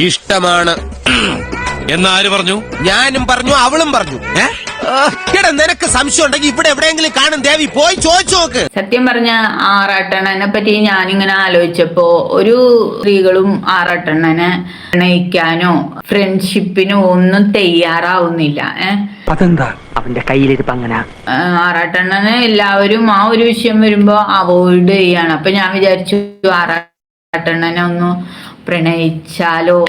ഇഷ്ടമാണ്. എന്നാര് പറഞ്ഞു? ഞാനും പറഞ്ഞു, അവളും പറഞ്ഞു. എടാ, നിനക്ക് സംശയം ഉണ്ടെങ്കിൽ ഇവിടെ എവിടെയെങ്കിലും കാണും ദേവി, പോയി ചോദിച്ചു നോക്ക്. സത്യം പറഞ്ഞ ആറാട്ടണ്ണനെ പറ്റി ഞാനിങ്ങനെ ആലോചിച്ചപ്പോ ഒരു സ്ത്രീകളും ആറാട്ടണ്ണനെ പ്രണയിക്കാനോ ഫ്രണ്ട്ഷിപ്പിനോ ഒന്നും തയ്യാറാവുന്നില്ല. അതെന്താ അവന്റെ കയ്യിലിരിപ്പ് അങ്ങനെ? ആറാട്ടണ്ണനെ എല്ലാവരും ആ ഒരു വിഷയം വരുമ്പോ അവോയ്ഡ് ചെയ്യാണ്. അപ്പൊ ഞാൻ വിചാരിച്ചു ആറാട്ടണ്ണനെ ഒന്ന് പ്രണയിച്ചാലോ.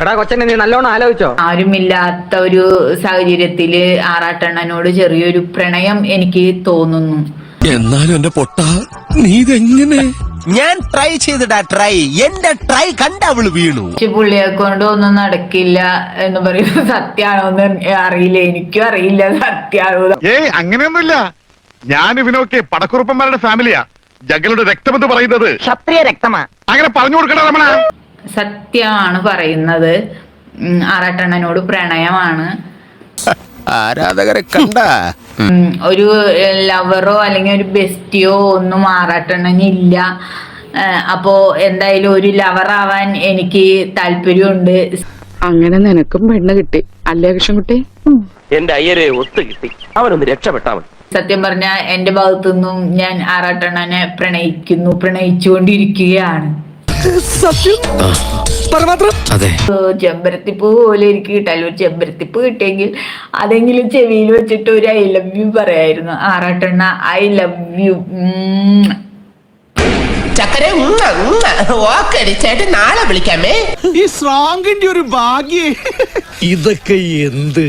എടാ കൊച്ചനെ, നീ നല്ലോണം ആലോചിച്ചോ? ആരുമില്ലാത്ത ഒരു സാഹചര്യത്തില് ആറാട്ടണ്ണനോട് ചെറിയൊരു പ്രണയം എനിക്ക് തോന്നുന്നു. എന്നാലും എന്റെ പൊട്ട, നീ ഇതെങ്ങനെ? ഞാൻ ട്രൈ ചെയ്തിടാ, ട്രൈ. എന്റെ ട്രൈ കണ്ട അവള് വീണു. പുള്ളിയെ കൊണ്ട് ഒന്നും നടക്കില്ല എന്ന് പറയുന്നത് സത്യാണോന്ന് അറിയില്ല. എനിക്കും അറിയില്ല സത്യാണോ. അങ്ങനെയൊന്നുമില്ല. ഞാൻ ഇവനൊക്കെ പടക്കുറുപ്പന്മാരുടെ ഫാമിലിയാ. ജഗലുടെ രക്തമെന്ന് പറയുന്നത് ക്ഷത്രിയ രക്തമാ. അങ്ങനെ പറഞ്ഞു കൊടുക്കണ രമണ. സത്യമാണ് പറയുന്നത്. ആറാട്ടണ്ണനോട് പ്രണയമാണ്. ആരാധകരെ കണ്ട ഒരു ലവറോ അല്ലെങ്കിൽ ഒരു ബെസ്റ്റിയോ ഒന്നും ആറാട്ടണ്ണനില്ല. അപ്പോ എന്തായാലും ഒരു ലവറാവാൻ എനിക്ക് താല്പര്യമുണ്ട്. അങ്ങനെ നിനക്കും പെണ്ണ് കിട്ടി അല്ലേ കൃഷ്ണൻകുട്ടി? എന്റെ അയ്യരെ ഒത്തു കിട്ടി. അവനൊന്ന് രക്ഷപ്പെട്ടാ മതി. സത്യം പറഞ്ഞ എന്റെ ഭാഗത്തുനിന്നും ഞാൻ ആറാട്ടണ്ണനെ പ്രണയിച്ചുകൊണ്ടിരിക്കുകയാണ്. ചെമ്പരത്തിപ്പൂ പോലെ എനിക്ക് കിട്ടാലോ. ഒരു ചെമ്പരത്തിപ്പൂ കിട്ടിയെങ്കിൽ അതെങ്കിലും ചെവിയിൽ വെച്ചിട്ട് ഒരു ഐ ലവ് യു പറയായിരുന്നു. ആറാട്ടണ്ണ, ഐ ലവ് യു. ചക്കരെ നാളെ വിളിക്കാമേ. ഈ സ്ട്രോങ്ങിന്റെ ഒരു ഭാഗ്യേ. ഇതൊക്കെ എന്ത്